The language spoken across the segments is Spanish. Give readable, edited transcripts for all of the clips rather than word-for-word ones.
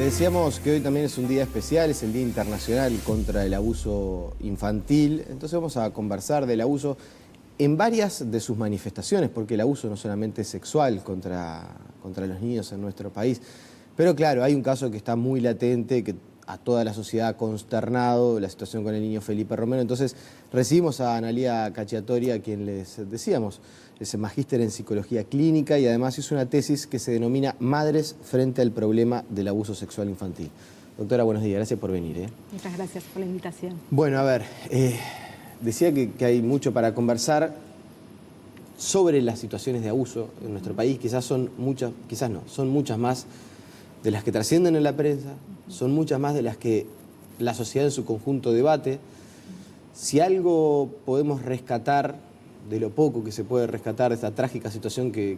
decíamos que hoy también es un día especial, es el Día Internacional contra el Abuso Infantil. Entonces vamos a conversar del abuso en varias de sus manifestaciones, porque el abuso no solamente es sexual contra los niños en nuestro país. Pero claro, hay un caso que está muy latente, que a toda la sociedad ha consternado, la situación con el niño Felipe Romero. Entonces recibimos a Analía Cacciatori, a quien les decíamos, es magíster en psicología clínica y además hizo una tesis que se denomina Madres frente al problema del abuso sexual infantil. Doctora, buenos días, gracias por venir. Muchas gracias por la invitación. Bueno, a ver, decía que hay mucho para conversar sobre las situaciones de abuso en nuestro país. Quizás son muchas, quizás no, son muchas más de las que trascienden en la prensa, son muchas más de las que la sociedad en su conjunto debate. Si algo podemos rescatar de lo poco que se puede rescatar de esta trágica situación que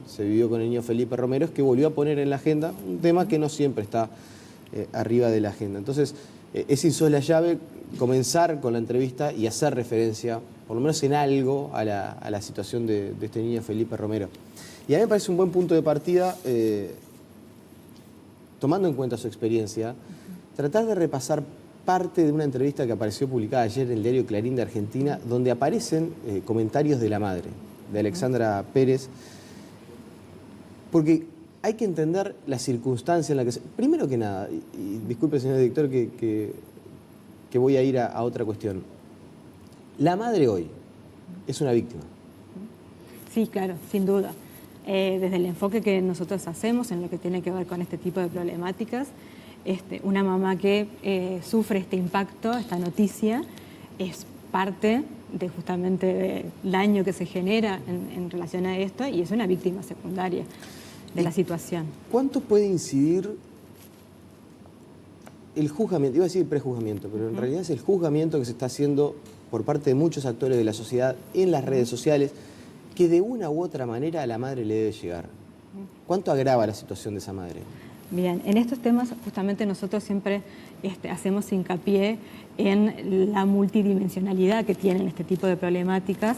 se vivió con el niño Felipe Romero, es que volvió a poner en la agenda un tema que no siempre está arriba de la agenda. Entonces, es insoslayable comenzar con la entrevista y hacer referencia, por lo menos en algo, a la situación de este niño Felipe Romero. Y a mí me parece un buen punto de partida, tomando en cuenta su experiencia, tratar de repasar parte de una entrevista que apareció publicada ayer en el diario Clarín de Argentina, donde aparecen comentarios de la madre, de Alexandra Pérez, porque hay que entender la circunstancia en la que se... Primero que nada, y disculpe señor director que voy a ir a otra cuestión, la madre hoy es una víctima. Sí, claro, sin duda. Desde el enfoque que nosotros hacemos en lo que tiene que ver con este tipo de problemáticas, una mamá que sufre este impacto, esta noticia, es parte de justamente del daño que se genera en relación a esto y es una víctima secundaria de la situación. ¿Cuánto puede incidir el juzgamiento? Iba a decir prejuzgamiento, pero en realidad es el juzgamiento que se está haciendo por parte de muchos actores de la sociedad en las redes sociales, que de una u otra manera a la madre le debe llegar. ¿Cuánto agrava la situación de esa madre? Bien, en estos temas justamente nosotros siempre hacemos hincapié en la multidimensionalidad que tienen este tipo de problemáticas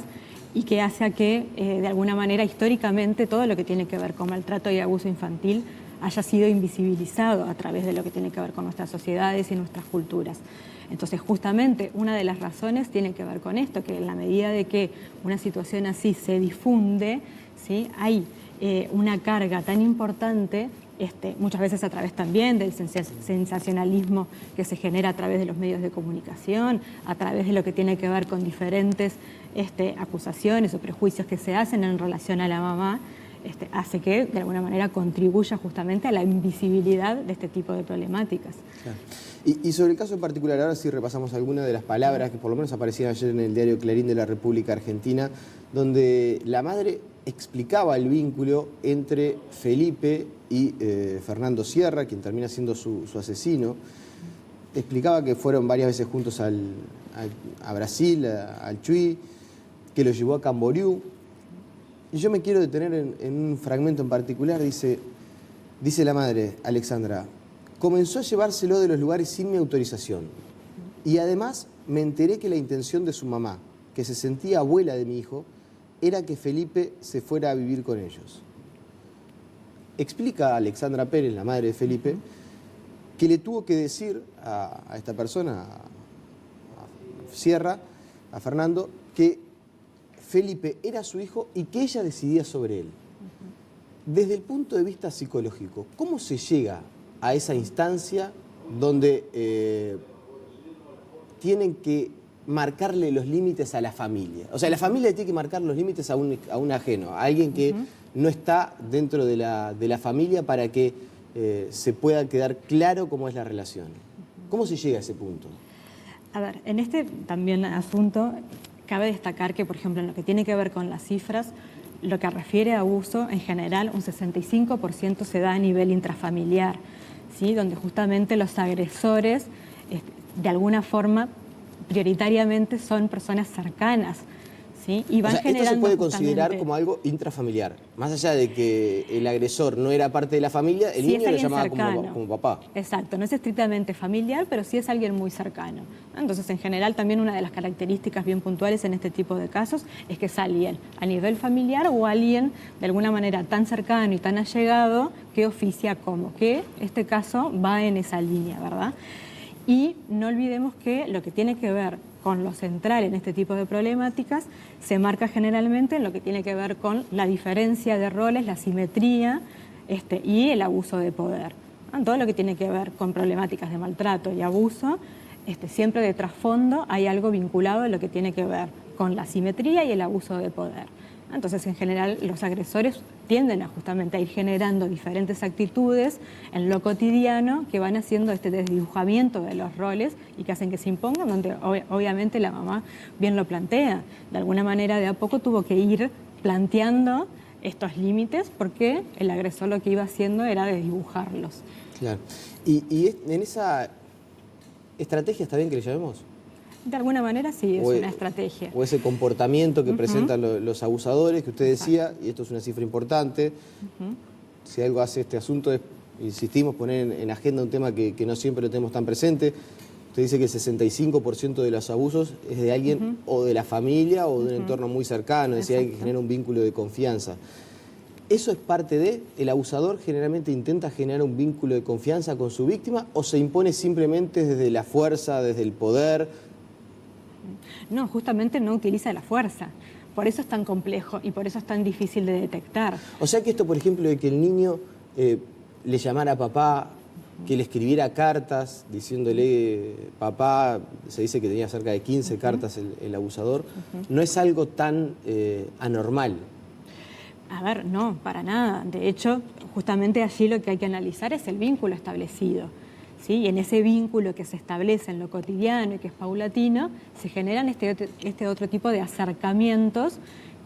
y que hace a que, de alguna manera, históricamente, todo lo que tiene que ver con maltrato y abuso infantil haya sido invisibilizado a través de lo que tiene que ver con nuestras sociedades y nuestras culturas. Entonces, justamente, una de las razones tiene que ver con esto, que en la medida de que una situación así se difunde, ¿sí?, hay una carga tan importante, muchas veces a través también del sensacionalismo que se genera a través de los medios de comunicación, a través de lo que tiene que ver con diferentes acusaciones o prejuicios que se hacen en relación a la mamá, hace que de alguna manera contribuya justamente a la invisibilidad de este tipo de problemáticas. Claro. Y sobre el caso en particular, ahora sí repasamos algunas de las palabras que por lo menos aparecían ayer en el diario Clarín de la República Argentina, donde la madre explicaba el vínculo entre Felipe y Fernando Sierra, quien termina siendo su asesino. Explicaba que fueron varias veces juntos a Brasil, al Chuy, que lo llevó a Camboriú. Y yo me quiero detener en un fragmento en particular. Dice la madre, Alexandra: comenzó a llevárselo de los lugares sin mi autorización. Y además me enteré que la intención de su mamá, que se sentía abuela de mi hijo, era que Felipe se fuera a vivir con ellos. Explica Alexandra Pérez, la madre de Felipe, que le tuvo que decir a esta persona, a Sierra, a Fernando, que Felipe era su hijo y que ella decidía sobre él. Desde el punto de vista psicológico, ¿cómo se llega a esa instancia donde tienen que marcarle los límites a la familia? O sea, la familia tiene que marcar los límites a un ajeno, a alguien que no está dentro de la familia para que se pueda quedar claro cómo es la relación. ¿Cómo se llega a ese punto? A ver, en este también asunto cabe destacar que, por ejemplo, en lo que tiene que ver con las cifras, lo que refiere a abuso, en general, un 65% se da a nivel intrafamiliar, ¿sí?, donde justamente los agresores, de alguna forma, prioritariamente son personas cercanas, ¿sí? Y van esto se generando puede considerar justamente... como algo intrafamiliar. Más allá de que el agresor no era parte de la familia, el Sí, es niño lo alguien llamaba cercano. como papá. Exacto, no es estrictamente familiar, pero sí es alguien muy cercano. Entonces, en general, también una de las características bien puntuales en este tipo de casos es que es alguien a nivel familiar o alguien de alguna manera tan cercano y tan allegado que oficia como, que este caso va en esa línea, ¿verdad? Y no olvidemos que lo que tiene que ver con lo central en este tipo de problemáticas se marca generalmente en lo que tiene que ver con la diferencia de roles, la simetría y el abuso de poder. En todo lo que tiene que ver con problemáticas de maltrato y abuso, siempre de trasfondo hay algo vinculado a lo que tiene que ver con la simetría y el abuso de poder. Entonces, en general, los agresores tienden a justamente a ir generando diferentes actitudes en lo cotidiano que van haciendo este desdibujamiento de los roles y que hacen que se impongan, donde obviamente la mamá bien lo plantea. De alguna manera, de a poco tuvo que ir planteando estos límites porque el agresor lo que iba haciendo era desdibujarlos. Claro. Y en esa estrategia, ¿está bien que le llamemos? De alguna manera sí, es una estrategia. O ese comportamiento que presentan los abusadores, que usted decía, y esto es una cifra importante, si algo hace este asunto es, insistimos, poner en agenda un tema que no siempre lo tenemos tan presente. Usted dice que el 65% de los abusos es de alguien o de la familia o de un entorno muy cercano, es decir, hay que generar un vínculo de confianza. ¿Eso es parte de? ¿El abusador generalmente intenta generar un vínculo de confianza con su víctima o se impone simplemente desde la fuerza, desde el poder? No, justamente no utiliza la fuerza. Por eso es tan complejo y por eso es tan difícil de detectar. O sea que esto, por ejemplo, de que el niño le llamara a papá, que le escribiera cartas diciéndole papá, se dice que tenía cerca de 15 cartas el abusador, no es algo tan anormal. A ver, no, para nada. De hecho, justamente allí lo que hay que analizar es el vínculo establecido. ¿Sí? Y en ese vínculo que se establece en lo cotidiano y que es paulatino, se generan este otro tipo de acercamientos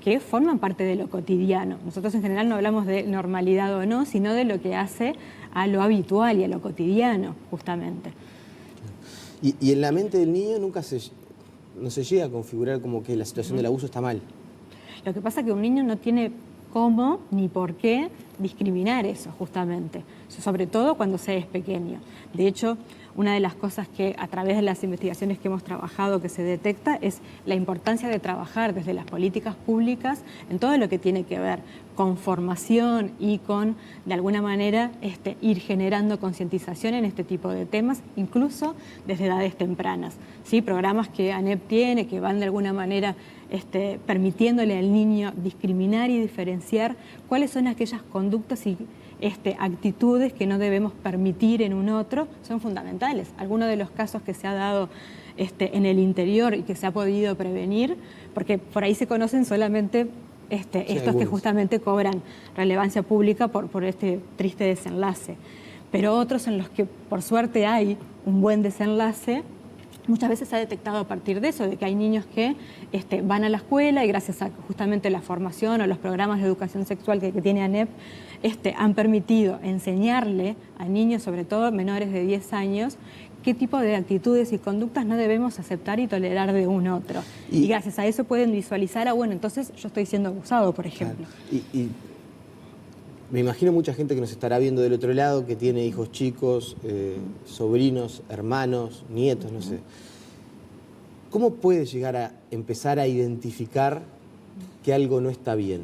que forman parte de lo cotidiano. Nosotros en general no hablamos de normalidad o no, sino de lo que hace a lo habitual y a lo cotidiano, justamente. Y en la mente del niño nunca no se llega a configurar como que la situación del abuso está mal. Lo que pasa es que un niño no tiene cómo ni por qué discriminar eso, justamente, sobre todo cuando se es pequeño. De hecho, una de las cosas que a través de las investigaciones que hemos trabajado que se detecta es la importancia de trabajar desde las políticas públicas en todo lo que tiene que ver con formación y con, de alguna manera, ir generando concientización en este tipo de temas, incluso desde edades tempranas. ¿Sí? Programas que ANEP tiene, que van de alguna manera permitiéndole al niño discriminar y diferenciar cuáles son aquellas conductas y actitudes que no debemos permitir en un otro, son fundamentales. Algunos de los casos que se ha dado en el interior y que se ha podido prevenir, porque por ahí se conocen solamente estos que justamente cobran relevancia pública por este triste desenlace. Pero otros en los que por suerte hay un buen desenlace, muchas veces se ha detectado a partir de eso, de que hay niños que van a la escuela y gracias a justamente la formación o los programas de educación sexual que tiene ANEP, han permitido enseñarle a niños, sobre todo menores de 10 años, qué tipo de actitudes y conductas no debemos aceptar y tolerar de un otro. Y gracias a eso pueden visualizar, bueno, entonces yo estoy siendo abusado, por ejemplo. Claro. Y me imagino mucha gente que nos estará viendo del otro lado, que tiene hijos chicos, sobrinos, hermanos, nietos, no sé. ¿Cómo puede llegar a empezar a identificar que algo no está bien?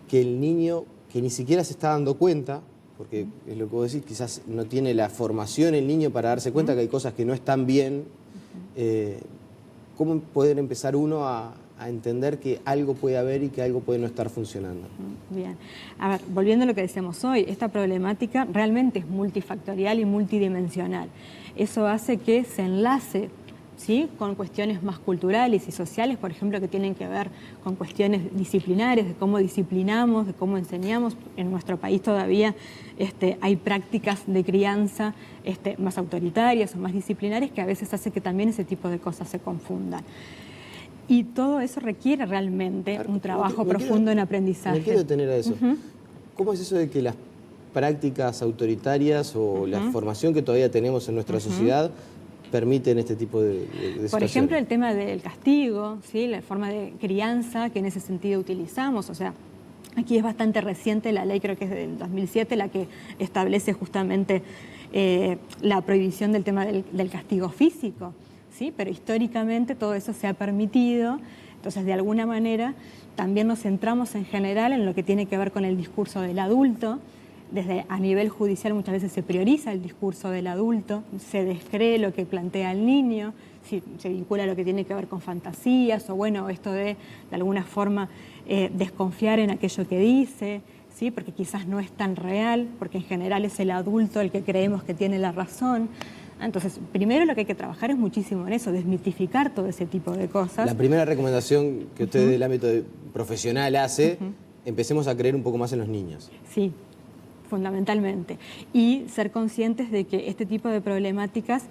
Que el niño, que ni siquiera se está dando cuenta, porque es lo que vos decís, quizás no tiene la formación el niño para darse cuenta que hay cosas que no están bien. ¿Cómo poder empezar uno a entender que algo puede haber y que algo puede no estar funcionando? Bien. A ver, volviendo a lo que decíamos hoy, esta problemática realmente es multifactorial y multidimensional. Eso hace que se enlace, ¿sí?, con cuestiones más culturales y sociales, por ejemplo, que tienen que ver con cuestiones disciplinares, de cómo disciplinamos, de cómo enseñamos. En nuestro país todavía hay prácticas de crianza más autoritarias o más disciplinarias que a veces hace que también ese tipo de cosas se confundan. Y todo eso requiere realmente un trabajo profundo en aprendizaje. Me quiero detener a eso. ¿Cómo es eso de que las prácticas autoritarias o la formación que todavía tenemos en nuestra sociedad permiten este tipo de situaciones? Por ejemplo, el tema del castigo, ¿sí? La forma de crianza que en ese sentido utilizamos. O sea, aquí es bastante reciente la ley, creo que es del 2007, la que establece justamente la prohibición del tema del castigo físico, ¿sí? Pero históricamente todo eso se ha permitido. Entonces, de alguna manera, también nos centramos en general en lo que tiene que ver con el discurso del adulto. Desde a nivel judicial muchas veces se prioriza el discurso del adulto, se descree lo que plantea el niño, se vincula a lo que tiene que ver con fantasías o bueno, esto de alguna forma desconfiar en aquello que dice, ¿sí? Porque quizás no es tan real, porque en general es el adulto el que creemos que tiene la razón. Entonces, primero lo que hay que trabajar es muchísimo en eso, desmitificar todo ese tipo de cosas. La primera recomendación que usted del ámbito profesional hace, empecemos a creer un poco más en los niños. Sí, fundamentalmente. Y ser conscientes de que este tipo de problemáticas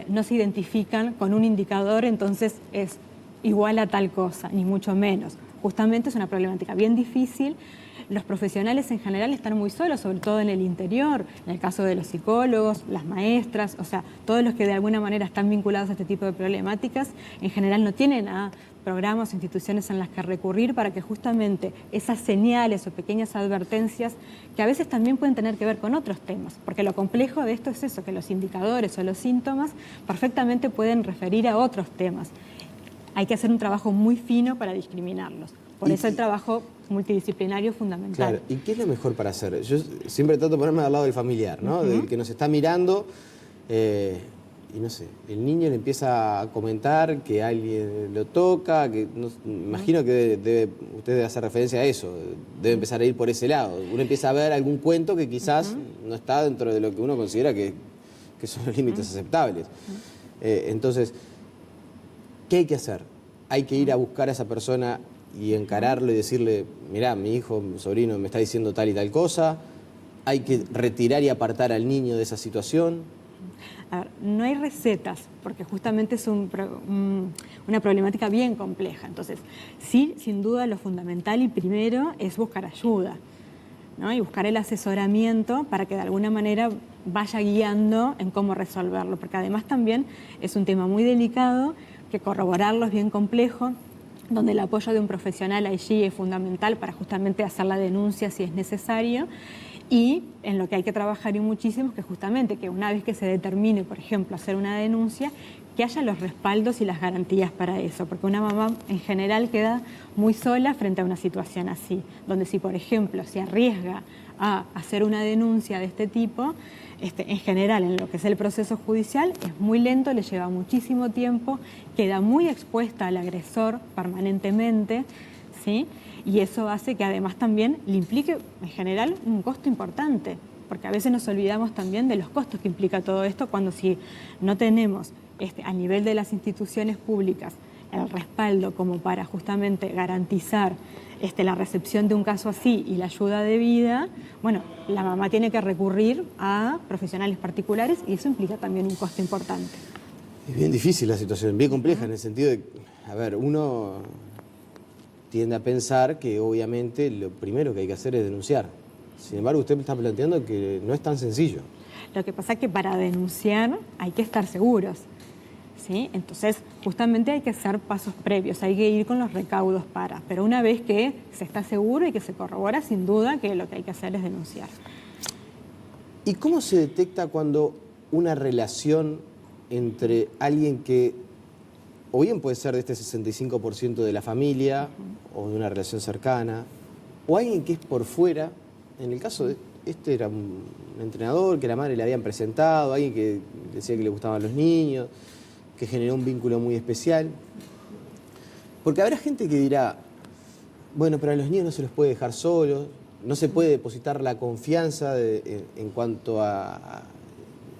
no se identifican con un indicador, entonces es igual a tal cosa, ni mucho menos. Justamente es una problemática bien difícil. Los profesionales en general están muy solos, sobre todo en el interior, en el caso de los psicólogos, las maestras, o sea, todos los que de alguna manera están vinculados a este tipo de problemáticas, en general no tienen a programas o instituciones en las que recurrir para que justamente esas señales o pequeñas advertencias, que a veces también pueden tener que ver con otros temas, porque lo complejo de esto es eso, que los indicadores o los síntomas perfectamente pueden referir a otros temas. Hay que hacer un trabajo muy fino para discriminarlos. Por eso el trabajo multidisciplinario es fundamental. Claro, ¿y qué es lo mejor para hacer? Yo siempre trato de ponerme al lado del familiar, ¿no? Del que nos está mirando y no sé, el niño le empieza a comentar que alguien lo toca, que imagino que usted debe hacer referencia a eso, debe empezar a ir por ese lado. Uno empieza a ver algún cuento que quizás no está dentro de lo que uno considera que son los límites aceptables. Entonces, ¿qué hay que hacer? Hay que ir a buscar a esa persona y encararlo y decirle, mirá, mi hijo, mi sobrino me está diciendo tal y tal cosa. Hay que retirar y apartar al niño de esa situación. A ver, no hay recetas, porque justamente es una problemática bien compleja. Entonces, sí, sin duda lo fundamental y primero es buscar ayuda, ¿no? Y buscar el asesoramiento para que de alguna manera vaya guiando en cómo resolverlo, porque además también es un tema muy delicado, que corroborarlo es bien complejo, donde el apoyo de un profesional allí es fundamental para justamente hacer la denuncia si es necesario. Y en lo que hay que trabajar y muchísimo es que justamente que una vez que se determine, por ejemplo, hacer una denuncia, que haya los respaldos y las garantías para eso, porque una mamá en general queda muy sola frente a una situación así, donde si, por ejemplo, se arriesga a hacer una denuncia de este tipo, en general en lo que es el proceso judicial es muy lento, le lleva muchísimo tiempo, queda muy expuesta al agresor permanentemente, ¿sí? Y eso hace que además también le implique en general un costo importante, porque a veces nos olvidamos también de los costos que implica todo esto cuando si no tenemos a nivel de las instituciones públicas el respaldo como para justamente garantizar la recepción de un caso así y la ayuda debida, bueno, la mamá tiene que recurrir a profesionales particulares y eso implica también un costo importante. Es bien difícil la situación, bien compleja en el sentido de, a ver, uno tiende a pensar que obviamente lo primero que hay que hacer es denunciar. Sin embargo, usted me está planteando que no es tan sencillo. Lo que pasa es que para denunciar hay que estar seguros, ¿sí? Entonces, justamente hay que hacer pasos previos, hay que ir con los recaudos pero una vez que se está seguro y que se corrobora, sin duda que lo que hay que hacer es denunciar. ¿Y cómo se detecta cuando una relación entre alguien que o bien puede ser de este 65% de la familia o de una relación cercana, o alguien que es por fuera? En el caso de era un entrenador que la madre le habían presentado, alguien que decía que le gustaban los niños, que generó un vínculo muy especial. Porque habrá gente que dirá, bueno, pero a los niños no se los puede dejar solos, no se puede depositar la confianza en cuanto a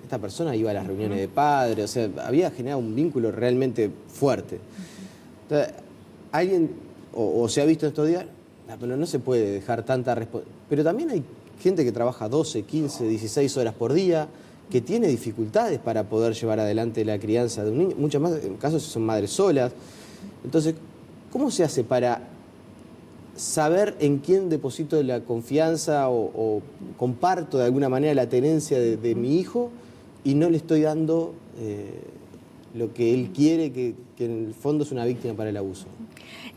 esta persona iba a las reuniones de padres, o sea, había generado un vínculo realmente fuerte. Entonces, alguien, o se ha visto en estos días, pero no se puede dejar tanta responsabilidad. Pero también hay gente que trabaja 12, 15, 16 horas por día, que tiene dificultades para poder llevar adelante la crianza de un niño. Muchas más en casos son madres solas. Entonces, ¿cómo se hace para saber en quién deposito la confianza o comparto de alguna manera la tenencia de mi hijo y no le estoy dando lo que él quiere, que en el fondo es una víctima para el abuso?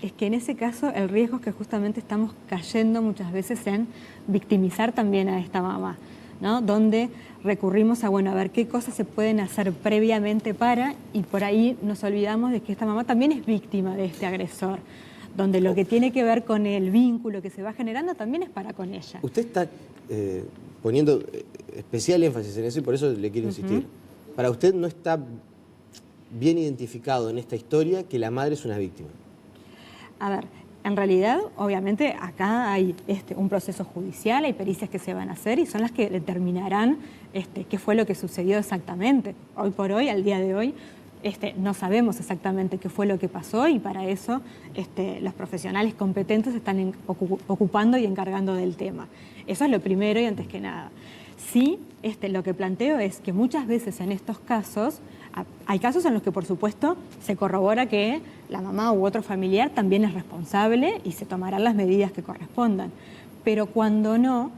Es que en ese caso el riesgo es que justamente estamos cayendo muchas veces en victimizar también a esta mamá, ¿no? Donde recurrimos a, bueno, a ver qué cosas se pueden hacer previamente para, y por ahí nos olvidamos de que esta mamá también es víctima de este agresor, donde lo que tiene que ver con el vínculo que se va generando también es para con ella. Usted está poniendo especial énfasis en eso y por eso le quiero insistir. Para usted no está bien identificado en esta historia que la madre es una víctima. A ver, en realidad, obviamente, acá hay un proceso judicial, hay pericias que se van a hacer y son las que determinarán qué fue lo que sucedió exactamente. Hoy por hoy, al día de hoy, no sabemos exactamente qué fue lo que pasó y para eso los profesionales competentes están ocupando y encargando del tema. Eso es lo primero y antes que nada. Sí, lo que planteo es que muchas veces en estos casos, hay casos en los que por supuesto se corrobora que la mamá u otro familiar también es responsable y se tomarán las medidas que correspondan. Pero cuando no,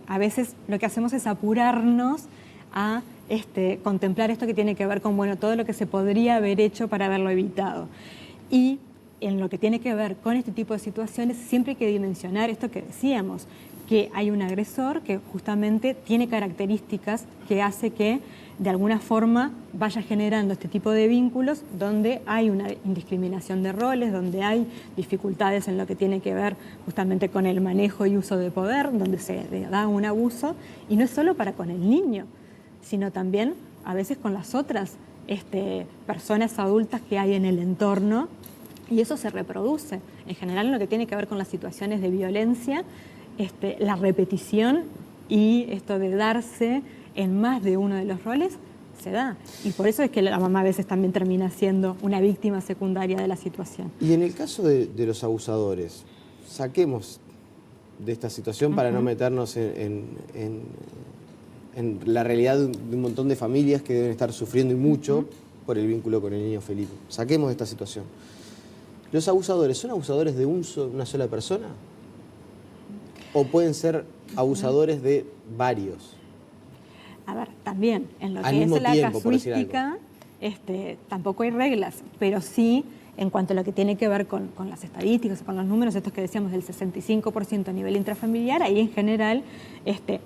a veces lo que hacemos es apurarnos a contemplar esto que tiene que ver con, bueno, todo lo que se podría haber hecho para haberlo evitado. Y en lo que tiene que ver con este tipo de situaciones, siempre hay que dimensionar esto que decíamos, que hay un agresor que justamente tiene características que hace que de alguna forma vaya generando este tipo de vínculos donde hay una indiscriminación de roles, donde hay dificultades en lo que tiene que ver justamente con el manejo y uso de poder, donde se da un abuso, y no es solo para con el niño, sino también a veces con las otras personas adultas que hay en el entorno, y eso se reproduce. En general en lo que tiene que ver con las situaciones de violencia, la repetición y esto de darse en más de uno de los roles se da. Y por eso es que la mamá a veces también termina siendo una víctima secundaria de la situación. Y en el caso de los abusadores, saquemos de esta situación para no meternos en la realidad de un montón de familias que deben estar sufriendo y mucho por el vínculo con el niño Felipe. Saquemos de esta situación. ¿Los abusadores son abusadores de una sola persona? ¿O pueden ser abusadores de varios? A ver, también en lo Al que es mismo la tiempo, por decir casuística, tampoco hay reglas, pero sí en cuanto a lo que tiene que ver con las estadísticas, con los números, estos que decíamos del 65% a nivel intrafamiliar, ahí en general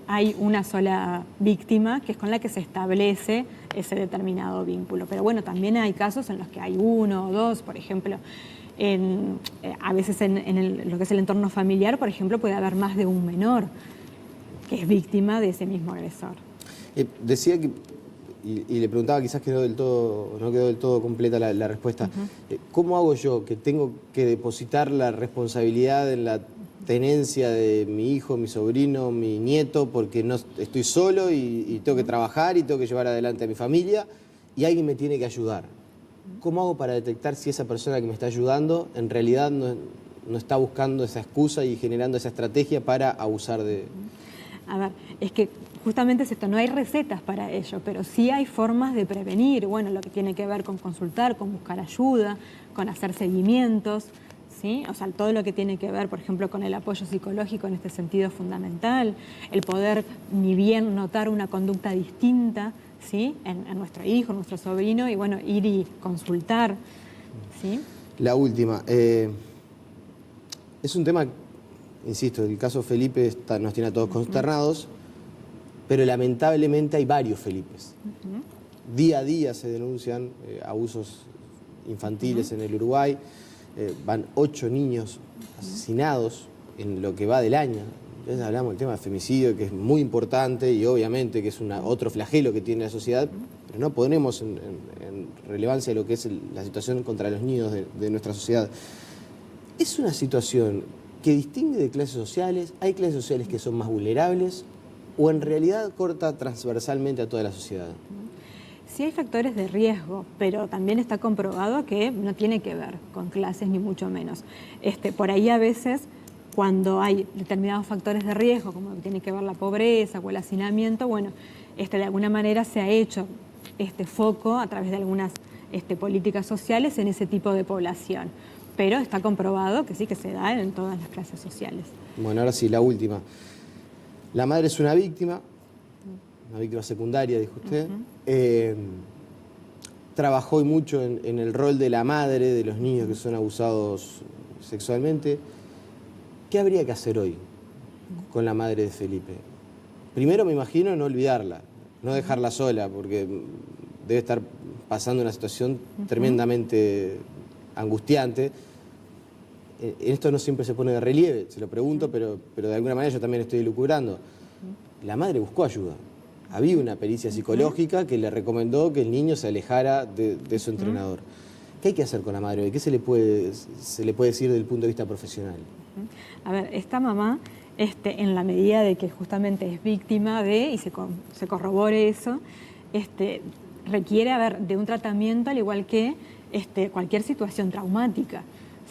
hay una sola víctima que es con la que se establece ese determinado vínculo. Pero bueno, también hay casos en los que hay uno o dos, por ejemplo. A veces en lo que es el entorno familiar, por ejemplo, puede haber más de un menor que es víctima de ese mismo agresor. Decía que, y le preguntaba, quizás no quedó del todo completa la respuesta. ¿Cómo hago yo que tengo que depositar la responsabilidad en la tenencia de mi hijo, mi sobrino, mi nieto, porque no estoy solo y tengo que trabajar y tengo que llevar adelante a mi familia y alguien me tiene que ayudar? ¿Cómo hago para detectar si esa persona que me está ayudando en realidad no está buscando esa excusa y generando esa estrategia para abusar de...? A ver, es que justamente es esto, no hay recetas para ello, pero sí hay formas de prevenir, bueno, lo que tiene que ver con consultar, con buscar ayuda, con hacer seguimientos, ¿sí? O sea, todo lo que tiene que ver, por ejemplo, con el apoyo psicológico en este sentido es fundamental, el poder ni bien notar una conducta distinta, ¿sí? En nuestro hijo, en nuestro sobrino, y bueno, ir y consultar, ¿sí? La última. Es un tema, insisto, el caso Felipe nos tiene a todos consternados, pero lamentablemente hay varios Felipes. Día a día se denuncian abusos infantiles en el Uruguay. Van 8 niños asesinados en lo que va del año. Entonces hablamos del tema de femicidio, que es muy importante y obviamente que es otro flagelo que tiene la sociedad, pero no ponemos en relevancia lo que es la situación contra los niños de nuestra sociedad. ¿Es una situación que distingue de clases sociales? ¿Hay clases sociales que son más vulnerables? ¿O en realidad corta transversalmente a toda la sociedad? Sí hay factores de riesgo, pero también está comprobado que no tiene que ver con clases ni mucho menos. Por ahí a veces cuando hay determinados factores de riesgo, como tiene que ver la pobreza o el hacinamiento, bueno, de alguna manera se ha hecho foco a través de algunas políticas sociales en ese tipo de población. Pero está comprobado que sí que se da en todas las clases sociales. Bueno, ahora sí, la última. La madre es una víctima secundaria, dijo usted. trabajó y mucho en el rol de la madre de los niños que son abusados sexualmente. ¿Qué habría que hacer hoy con la madre de Felipe? Primero, me imagino, no olvidarla, no dejarla sola, porque debe estar pasando una situación tremendamente angustiante. Esto no siempre se pone de relieve, se lo pregunto, pero de alguna manera yo también estoy elucubrando. La madre buscó ayuda. Había una pericia psicológica que le recomendó que el niño se alejara de su entrenador. ¿Qué hay que hacer con la madre hoy? ¿Qué se le puede decir desde el punto de vista profesional? A ver, esta mamá, en la medida de que justamente es víctima de, y se corrobore eso, requiere, de un tratamiento al igual que cualquier situación traumática.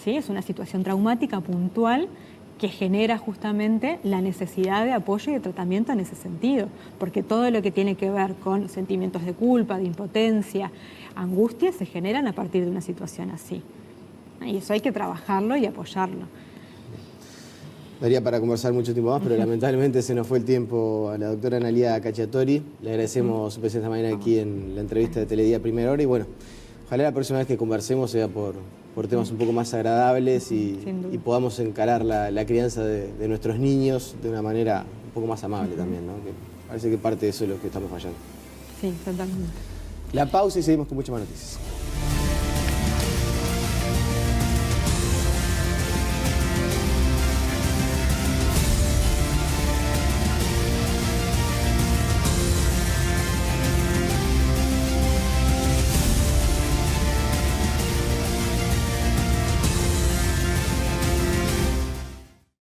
¿Sí? Es una situación traumática puntual que genera justamente la necesidad de apoyo y de tratamiento en ese sentido, porque todo lo que tiene que ver con sentimientos de culpa, de impotencia, angustia, se generan a partir de una situación así. Y eso hay que trabajarlo y apoyarlo. Daría para conversar mucho tiempo más, pero lamentablemente se nos fue el tiempo a la doctora Analía Cacciatori. Le agradecemos su presencia esta mañana aquí en la entrevista de Teledía Primera Hora y bueno, ojalá la próxima vez que conversemos sea por temas un poco más agradables y podamos encarar la crianza de nuestros niños de una manera un poco más amable también, ¿no? Que parece que parte de eso es lo que estamos fallando. Sí, totalmente. La pausa y seguimos con muchas más noticias.